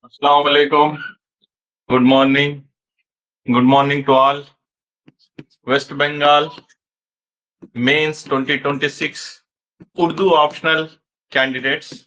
Assalamu alaikum. Good morning. Good morning to all. West Bengal Mains 2026 Urdu optional candidates.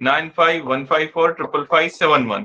9515455571।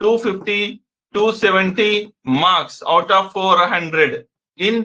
250 270 marks out of 400 in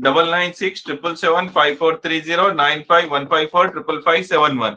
996754309515454571।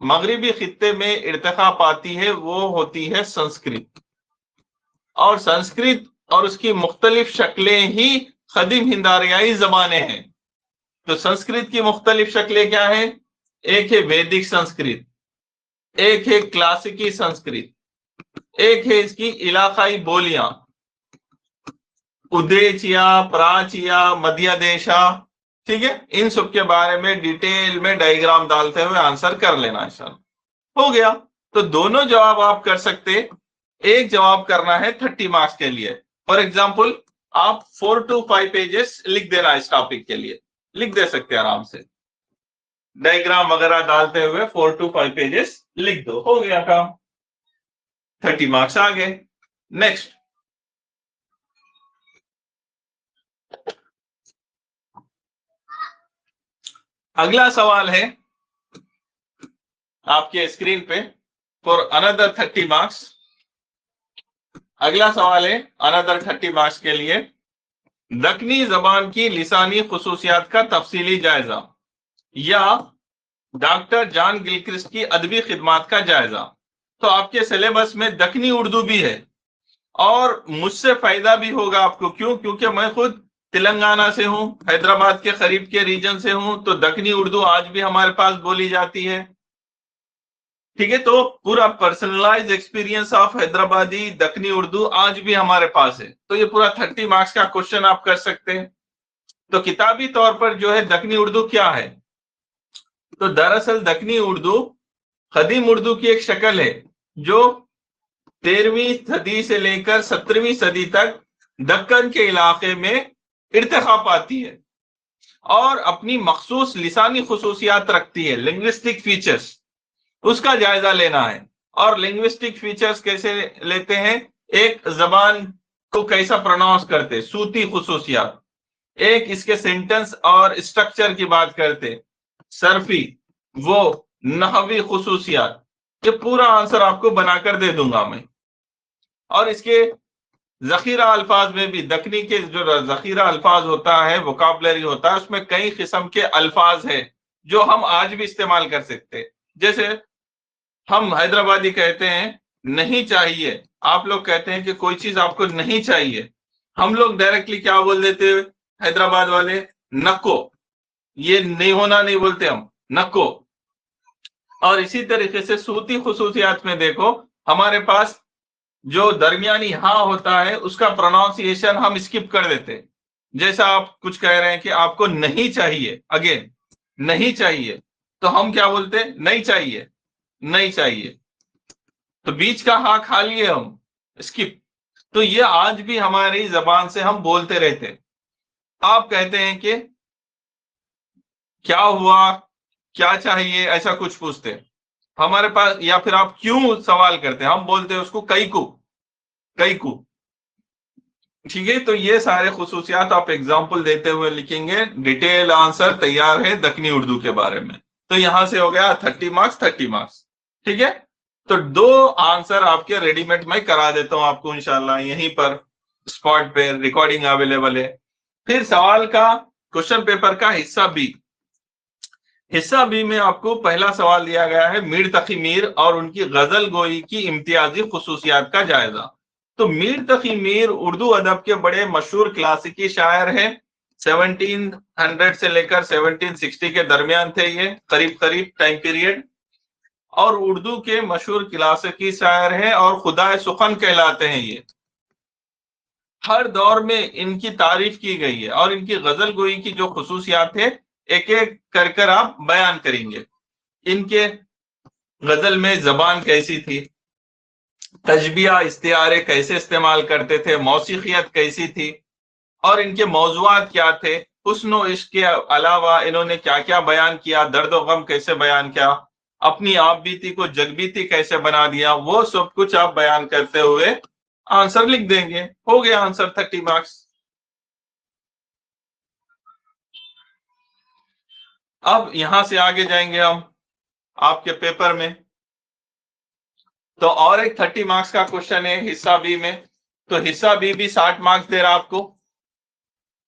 مغربی خطے میں ارتقا پاتی ہے وہ ہوتی ہے سنسکرت، اور سنسکرت اور اس کی مختلف شکلیں ہی قدیم ہند آریائی زبانیں ہیں۔ تو سنسکرت کی مختلف شکلیں کیا ہیں؟ ایک ہے ویدک سنسکرت، ایک ہے کلاسیکی سنسکرت، ایک ہے اس کی علاقائی بولیاں، ادیچیا، پراچیا، مدھیہ دیشا، ٹھیک ہے؟ ان سب کے بارے میں ڈیٹیل میں ڈائیگرام ڈالتے ہوئے آنسر کر لینا انشاءاللہ۔ ہو گیا۔ تو دونوں جواب آپ کر سکتے، ایک جواب کرنا ہے 30 مارکس کے لیے۔ فار ایگزامپل آپ 4 to 5 پیجز لکھ دینا اس ٹاپک کے لیے، لکھ دے سکتے آرام سے، ڈائیگرام وغیرہ ڈالتے ہوئے 4 to 5 پیجز لکھ دو، ہو گیا کام، 30 مارکس آ گئے۔ نیکسٹ اگلا سوال ہے آپ کے اسکرین پہ فور اندر 30 مارکس۔ اگلا سوال ہے اندر 30 مارکس کے لیے، دکنی زبان کی لسانی خصوصیات کا تفصیلی جائزہ، یا ڈاکٹر جان گلکرسٹ کی ادبی خدمات کا جائزہ۔ تو آپ کے سلیبس میں دکنی اردو بھی ہے، اور مجھ سے فائدہ بھی ہوگا آپ کو، کیوں؟ کیونکہ میں خود تلنگانہ سے ہوں، حیدرآباد کے قریب کے ریجن سے ہوں، تو دکنی اردو آج بھی ہمارے پاس بولی جاتی ہے، ٹھیک ہے؟ تو پورا personalise experience of Hyderabadi Dakhni Urdu آج بھی ہمارے پاس ہے، تو یہ پورا 30 مارکس کا کوشچن آپ کر سکتے ہیں۔ تو کتابی طور پر جو ہے دکنی اردو کیا ہے؟ تو دراصل دکنی اردو قدیم اردو کی ایک شکل ہے جو 13ویں صدی سے لے کر 17ویں صدی تک دکن کے علاقے میں ارتقا پاتی ہے، اور اپنی مخصوص لسانی خصوصیات رکھتی ہے، لنگوسٹک فیچرز، اس کا جائزہ لینا ہے۔ اور لنگوسٹک فیچرز کیسے لیتے ہیں؟ ایک زبان کو کیسا پروناؤنس کرتے، صوتی خصوصیات، ایک اس کے سینٹنس اور اسٹرکچر کی بات کرتے، صرفی، وہ نحوی خصوصیات، یہ پورا آنسر آپ کو بنا کر دے دوں گا میں۔ اور اس کے ذخیرہ الفاظ میں بھی، دکنی کے جو ذخیرہ الفاظ ہوتا ہے، ووکابلری ہوتا ہے، اس میں کئی قسم کے الفاظ ہیں جو ہم آج بھی استعمال کر سکتے، جیسے ہم حیدرآبادی کہتے ہیں نہیں چاہیے، آپ لوگ کہتے ہیں کہ کوئی چیز آپ کو نہیں چاہیے، ہم لوگ ڈائریکٹلی کیا بول دیتے حیدرآباد والے؟ نکو، یہ نہیں ہونا نہیں بولتے ہم، نکو۔ اور اسی طریقے سے صوتی خصوصیات میں دیکھو، ہمارے پاس جو درمیانی ہاں ہوتا ہے اس کا پروناؤنسیشن ہم اسکپ کر دیتے، جیسا آپ کچھ کہہ رہے ہیں کہ آپ کو نہیں چاہیے، اگین نہیں چاہیے، تو ہم کیا بولتے؟ نہیں چاہیے، نہیں چاہیے، تو بیچ کا ہاں کھا لیے ہم، اسکپ۔ تو یہ آج بھی ہماری زبان سے ہم بولتے رہتے۔ آپ کہتے ہیں کہ کیا ہوا، کیا چاہیے، ایسا کچھ پوچھتے ہمارے پاس، یا پھر آپ کیوں سوال کرتے، ہم بولتے اس کو کئی کو، کئی کو، ٹھیک ہے؟ تو یہ سارے خصوصیات آپ ایگزامپل دیتے ہوئے لکھیں گے، ڈیٹیل آنسر تیار ہے دکنی اردو کے بارے میں۔ تو یہاں سے ہو گیا 30 مارکس 30 مارکس، ٹھیک ہے؟ تو 2 آنسر آپ کے ریڈی میڈ میں کرا دیتا ہوں آپ کو انشاءاللہ، یہیں پر اسپاٹ پہ ریکارڈنگ اویلیبل ہے۔ پھر سوال کا کوشچن پیپر کا حصہ بی، حصہ بی میں آپ کو پہلا سوال دیا گیا ہے میر تقی میر اور ان کی غزل گوئی کی امتیازی خصوصیات کا جائزہ۔ تو میر تقی میر اردو ادب کے بڑے مشہور کلاسیکی شاعر ہیں، 1700 سے لے کر 1760 کے درمیان تھے، یہ قریب ٹائم پیریڈ، اور اردو کے مشہور کلاسیکی شاعر ہیں اور خدائے سخن کہلاتے ہیں۔ یہ ہر دور میں ان کی تعریف کی گئی ہے، اور ان کی غزل گوئی کی جو خصوصیات ہیں ایک ایک کر کر آپ بیان کریں گے۔ ان کے غزل میں زبان کیسی تھی، تشبیہ استعارے کیسے استعمال کرتے تھے، موسیقیت کیسی تھی، اور ان کے موضوعات کیا تھے، حسن و عشق کے علاوہ انہوں نے کیا کیا بیان کیا، درد و غم کیسے بیان کیا، اپنی آپ بیتی کو جگ بیتی کیسے بنا دیا، وہ سب کچھ آپ بیان کرتے ہوئے آنسر لکھ دیں گے۔ ہو گیا آنسر 30 مارکس۔ اب یہاں سے آگے جائیں گے ہم آپ کے پیپر میں، تو اور ایک 30 مارکس کا کوشچن ہے حصہ بی میں۔ تو حصہ بی بھی 60 مارکس دے رہا آپ کو۔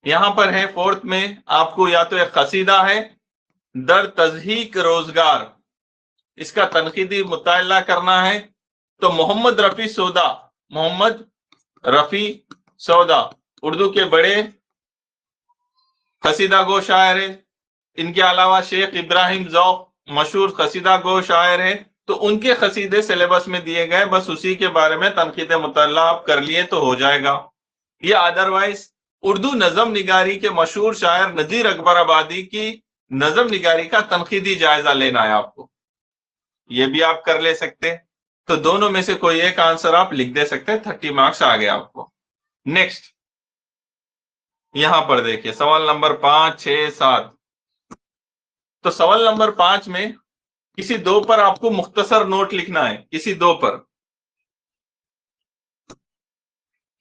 یہاں پر ہے 4th میں آپ کو یا تو ایک قصیدہ ہے در تضحیک روزگار، اس کا تنقیدی مطالعہ کرنا ہے تو محمد رفیع سودا، محمد رفیع سودا اردو کے بڑے قصیدہ گو شاعر ہیں. ان کے علاوہ شیخ ابراہیم ذوق مشہور قصیدہ گو شاعر ہیں، تو ان کے قصیدے سلیبس میں دیے گئے، بس اسی کے بارے میں تنقید مطالعہ آپ کر لیے تو ہو جائے گا. یا ادروائز اردو نظم نگاری کے مشہور شاعر نذیر اکبر آبادی کی نظم نگاری کا تنقیدی جائزہ لینا ہے آپ کو، یہ بھی آپ کر لے سکتے. تو دونوں میں سے کوئی ایک آنسر آپ لکھ دے سکتے، 30 مارکس آ گئے آپ کو. نیکسٹ یہاں پر دیکھیے سوال نمبر 5، 6، 7. تو سوال نمبر 5 میں کسی دو پر آپ کو مختصر نوٹ لکھنا ہے، کسی دو پر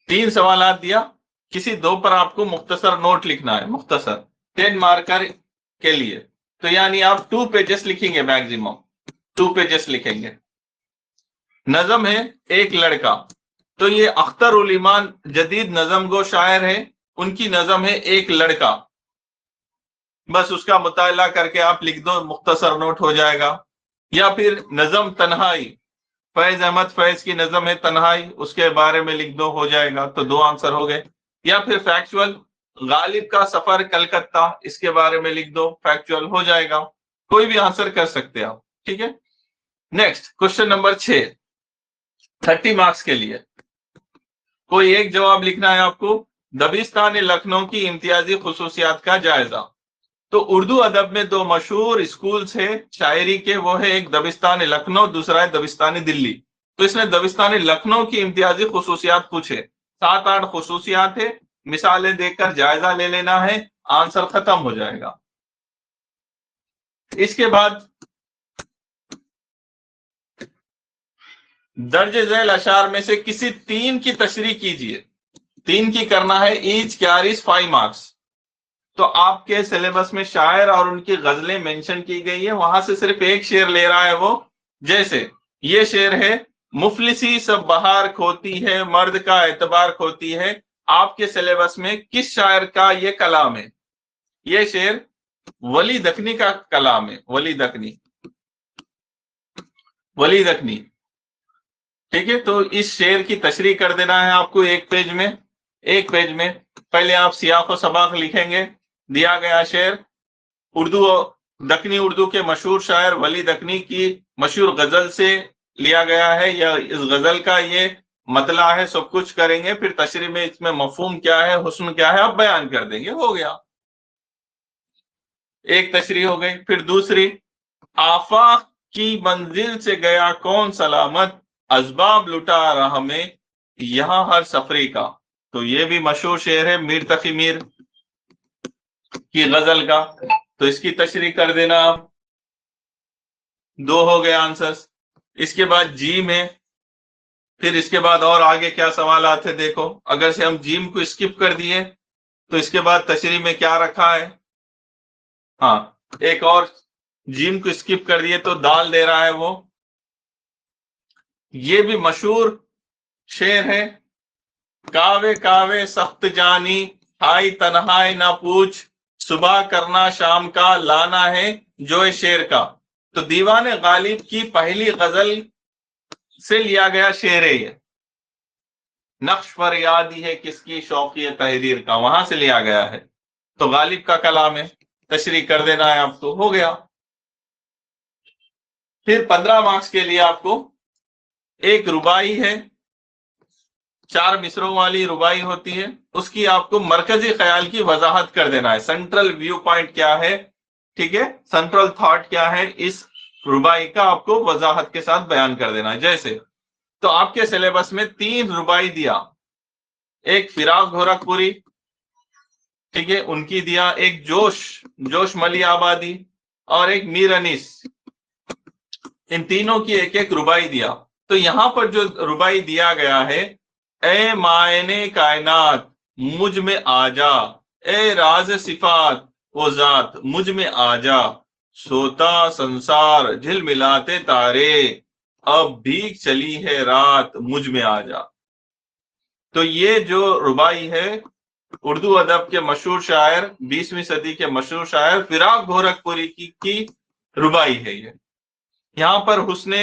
3 سوالات دیا، کسی دو پر آپ کو مختصر نوٹ لکھنا ہے، مختصر 10 مارکر کے لیے. تو یعنی آپ 2 پیجز لکھیں گے، میکسیمم 2 پیجز لکھیں گے. نظم ہے ایک لڑکا، تو یہ اختر الایمان جدید نظم گو شاعر ہے، ان کی نظم ہے ایک لڑکا. بس اس کا مطالعہ کر کے آپ لکھ دو، مختصر نوٹ ہو جائے گا. یا پھر نظم تنہائی، فیض احمد فیض کی نظم ہے تنہائی، اس کے بارے میں لکھ دو، ہو جائے گا. تو 2 آنسر ہو گئے. یا پھر فیکچول غالب کا سفر کلکتہ، اس کے بارے میں لکھ دو، فیکچول ہو جائے گا. کوئی بھی آنسر کر سکتے آپ، ٹھیک ہے. نیکسٹ کوشچن نمبر 6، 30 مارکس کے لیے کوئی ایک جواب لکھنا ہے آپ کو. دبستان لکھنؤ کی امتیازی خصوصیات کا جائزہ. تو اردو ادب میں 2 مشہور اسکولز ہیں شاعری کے، وہ ہے ایک دبستان لکھنؤ، دوسرا ہے دبستان دلی. تو اس نے دبستان لکھنؤ کی امتیازی خصوصیات پوچھے، 7-8 خصوصیات ہے، مثالیں دیکھ کر جائزہ لے لینا ہے، آنسر ختم ہو جائے گا. اس کے بعد درج ذیل اشعار میں سے کسی 3 کی تشریح کیجیے. 3 کی کرنا ہے، ایچ کیریز 5 مارکس. تو آپ کے سلیبس میں شاعر اور ان کی غزلیں مینشن کی گئی ہے، وہاں سے صرف ایک شعر لے رہا ہے وہ. جیسے یہ شعر ہے، مفلسی سب بہار کھوتی ہے، مرد کا اعتبار کھوتی ہے. آپ کے سلیبس میں کس شاعر کا یہ کلام ہے؟ یہ شعر ولی دکنی کا کلام ہے، ولی دکنی، ولی دکنی. ٹھیک ہے. تو اس شعر کی تشریح کر دینا ہے آپ کو ایک پیج میں. پہلے آپ سیاق و سباق لکھیں گے. دیا گیا شعر اردو کے مشہور شاعر ولی دکنی کی مشہور غزل سے لیا گیا ہے، یا اس غزل کا یہ مطلع ہے، سب کچھ کریں گے. پھر تشریح میں اس میں مفہوم کیا ہے، حسن کیا ہے، آپ بیان کر دیں گے، ہو گیا. ایک تشریح ہو گئی. پھر دوسری، آفاق کی منزل سے گیا کون سلامت، اسباب لٹا راہ میں یہاں ہر سفری کا. تو یہ بھی مشہور شعر ہے میر تقی میر کی غزل کا. تو اس کی تشریح کر دینا آپ. 2 ہو گئے آنسر. اس کے بعد جیم ہے. پھر اس کے بعد اور آگے کیا سوالات ہے دیکھو. اگر سے ہم جیم کو اسکپ کر دیے تو اس کے بعد تشریح میں کیا رکھا ہے. ہاں، ایک اور جیم کو اسکپ کر دیے تو دال دے رہا ہے وہ. یہ بھی مشہور شعر ہے، کاوے کاوے سخت جانی، ہائی تنہائی نہ پوچھ، صبح کرنا شام کا لانا ہے جو شعر کا. تو دیوان غالب کی پہلی غزل سے لیا گیا شعر ہے یہ. نقش پر یاد ہی ہے کس کی شوقی تحریر کا، وہاں سے لیا گیا ہے. تو غالب کا کلام ہے، تشریح کر دینا ہے آپ کو، ہو گیا. پھر 15 مارکس کے لیے آپ کو ایک ربائی ہے، 4 مصروں والی ربائی ہوتی ہے، اس کی آپ کو مرکزی خیال کی وضاحت کر دینا ہے. سینٹرل ویو پوائنٹ کیا ہے، ٹھیک ہے، سینٹرل تھاٹ کیا ہے اس ربائی کا، آپ کو وضاحت کے ساتھ بیان کر دینا ہے. جیسے تو آپ کے سلیبس میں 3 ربائی دیا، ایک فراق گورکھ پوری، ٹھیک ہے، ان کی دیا، ایک جوش ملی آبادی، اور ایک میر انیس. ان تینوں کی ایک ایک ربائی دیا. تو یہاں پر جو ربائی دیا گیا ہے، اے معائنے کائنات مجھ میں آ جا، اے راز صفات وہ ذات مجھ میں آ جا، سوتا سنسار جھل ملاتے تارے، اب بھیگ چلی ہے رات مجھ میں آ جا. تو یہ جو ربائی ہے اردو ادب کے مشہور شاعر، 20ویں صدی کے مشہور شاعر فراق گورکھ پوری کی ربائی ہے یہ. یہاں پر حسن،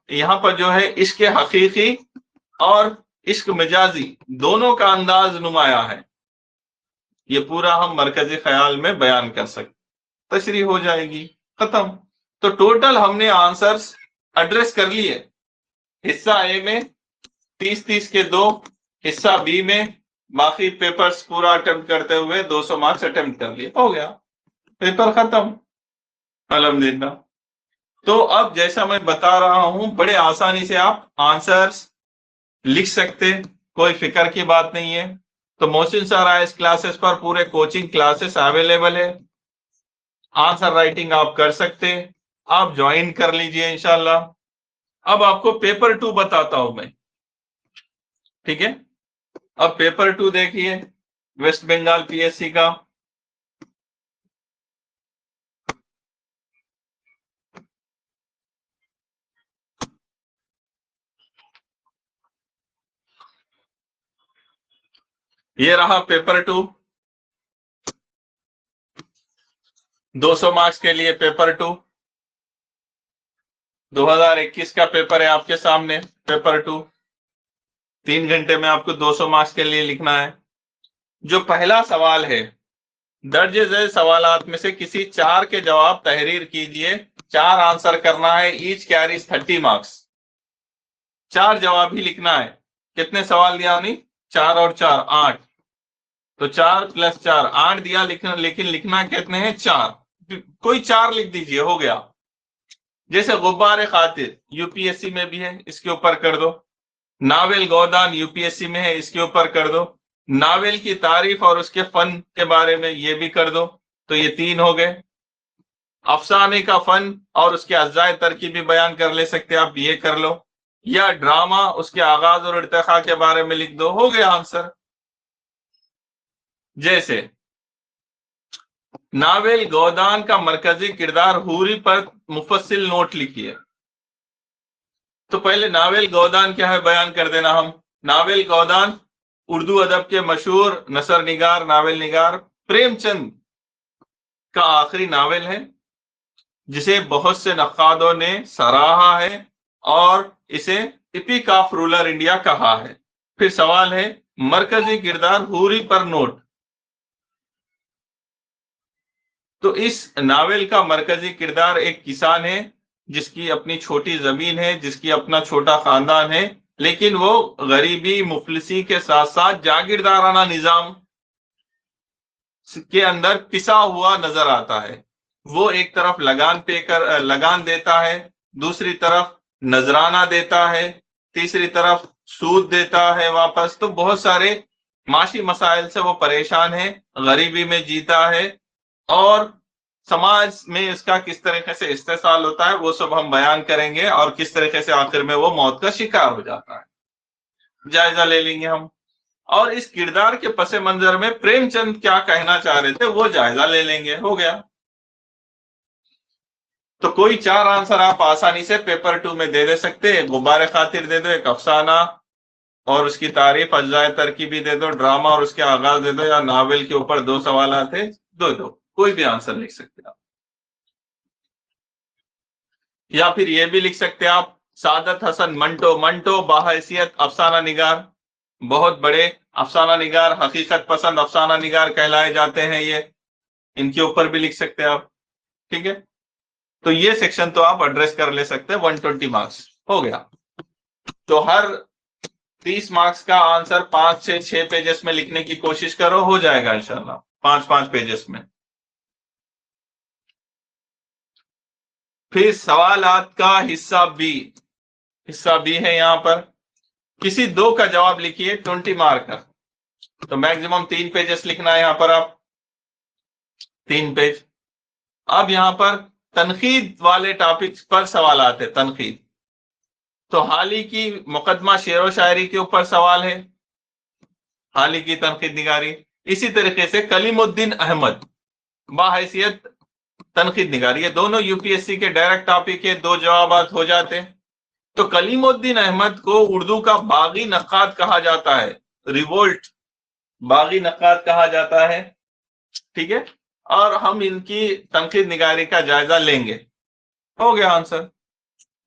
یہاں پر جو ہے عشق حقیقی اور عشق مجازی دونوں کا انداز نمایاں ہے. یہ پورا ہم مرکزی خیال میں بیان کر سکتے، تشریح ہو جائے گی، ختم. تو ٹوٹل ہم نے آنسرز ایڈریس کر لیے. حصہ اے میں 30 کے 2، حصہ بی میں باقی پیپرز پورا اٹمپٹ کرتے ہوئے 200 مارکس اٹمپٹ کر لیے، ہو گیا پیپر ختم الحمدللہ. تو اب جیسا میں بتا رہا ہوں بڑے آسانی سے آپ آنسرز لکھ سکتے، کوئی فکر کی بات نہیں ہے. تو محسن سر آئے کلاسز پر پورے کوچنگ کلاسز اویلیبل ہے، آنسر رائٹنگ آپ کر سکتے، آپ جوائن کر لیجئے انشاءاللہ. اب آپ کو پیپر 2 بتاتا ہوں میں، ٹھیک ہے. اب پیپر 2 دیکھیے West Bengal P S C کا. یہ رہا پیپر 2، 200 مارکس کے لیے پیپر 2، 2021 کا پیپر ہے آپ کے سامنے. پیپر 2 3 گھنٹے میں آپ کو 200 مارکس کے لیے لکھنا ہے. جو پہلا سوال ہے، درج ذیل سوالات میں سے کسی 4 کے جواب تحریر کیجئے، 4 آنسر کرنا ہے، ایچ کیریز 30 مارکس. 4 جواب ہی لکھنا ہے. کتنے سوال دیا نہیں؟ 4 اور 4 8. تو 4 + 4 8 دیا، لیکن لکھنا کتنے ہیں؟ 4. کوئی 4 لکھ دیجئے، ہو گیا. جیسے غبار خاطر یو پی ایس سی میں بھی ہے، اس کے اوپر کر دو. Novel Godaan U P S C میں ہے، اس کے اوپر کر دو. ناول کی تعریف اور اس کے فن کے بارے میں یہ بھی کر دو. تو یہ 3 ہو گئے. افسانے کا فن اور اس کے اجزائے ترکیبی بیان کر لے سکتے آپ، یہ کر لو. یا ڈرامہ، اس کے آغاز اور ارتقاء کے بارے میں لکھ دو، ہو گیا آنسر. جیسے ناول گودان کا مرکزی کردار حوری پر مفصل نوٹ لکھیے. تو پہلے ناول گودان کیا ہے بیان کر دینا ہم. ناول گودان اردو ادب کے مشہور نثر نگار، ناول نگار پریم چند کا آخری ناول ہے، جسے بہت سے نقادوں نے سراہا ہے اور اسے ایپک آف رولر انڈیا کہا ہے. پھر سوال ہے مرکزی کردار حوری پر نوٹ. تو اس ناول کا مرکزی کردار ایک کسان ہے، جس کی اپنی چھوٹی زمین ہے، جس کی اپنا چھوٹا خاندان ہے، لیکن وہ غریبی مفلسی کے ساتھ ساتھ جاگیردارانہ نظام کے اندر پسا ہوا نظر آتا ہے. وہ ایک طرف لگان دیتا ہے، دوسری طرف نذرانہ دیتا ہے، تیسری طرف سود دیتا ہے واپس. تو بہت سارے معاشی مسائل سے وہ پریشان ہے، غریبی میں جیتا ہے، اور سماج میں اس کا کس طریقے سے استحصال ہوتا ہے وہ سب ہم بیان کریں گے، اور کس طریقے سے آخر میں وہ موت کا شکار ہو جاتا ہے، جائزہ لے لیں گے ہم. اور اس کردار کے پس منظر میں پریم چند کیا کہنا چاہ رہے تھے وہ جائزہ لے لیں گے، ہو گیا. تو کوئی 4 آنسر آپ آسانی سے پیپر 2 میں دے سکتے. غبار خاطر دے دو، ایک افسانہ اور اس کی تعریف، اجزائے ترکیبی دے دو، ڈرامہ اور اس کے آغاز دے دو، یا ناول کے اوپر 2 سوالات ہیں، دو کوئی بھی آنسر لکھ سکتے آپ. یا پھر یہ بھی لکھ سکتے آپ سعادت حسن منٹو باحیثیت افسانہ نگار، بہت بڑے افسانہ نگار، حقیقت پسند افسانہ نگار کہلائے جاتے ہیں یہ، ان کے اوپر بھی لکھ سکتے آپ. ٹھیک ہے، تو یہ سیکشن تو آپ ایڈریس کر لے سکتے ہیں. 120 مارکس ہو گیا. تو ہر 30 مارکس کا آنسر 5 سے 6 پیجز میں لکھنے کی کوشش کرو، ہو جائے گا انشاءاللہ 5 پیجز میں. پھر سوالات کا حصہ بی ہے. یہاں پر کسی 2 کا جواب لکھیے 20 مارک کا. تو میکسیمم 3 پیجز لکھنا ہے یہاں پر آپ، 3 پیج. اب یہاں پر تنقید والے ٹاپک پر سوالات ہے. تنقید تو حال ہی کی مقدمہ شعر و شاعری کے اوپر سوال ہے، حال ہی کی تنقید نگاری. اسی طریقے سے کلیم الدین احمد باحیثیت تنقید نگاری، یہ دونوں یو پی ایس سی کے ڈائریکٹ ٹاپک کے 2 جوابات ہو جاتے ہیں. تو کلیم الدین احمد کو اردو کا باغی نقاد کہا جاتا ہے، ریوولٹ باغی نقاد کہا جاتا ہے. ٹھیک ہے، اور ہم ان کی تنقید نگاری کا جائزہ لیں گے. ہو گیا answer.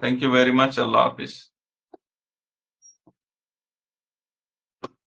Thank you very much. Allah Hafiz.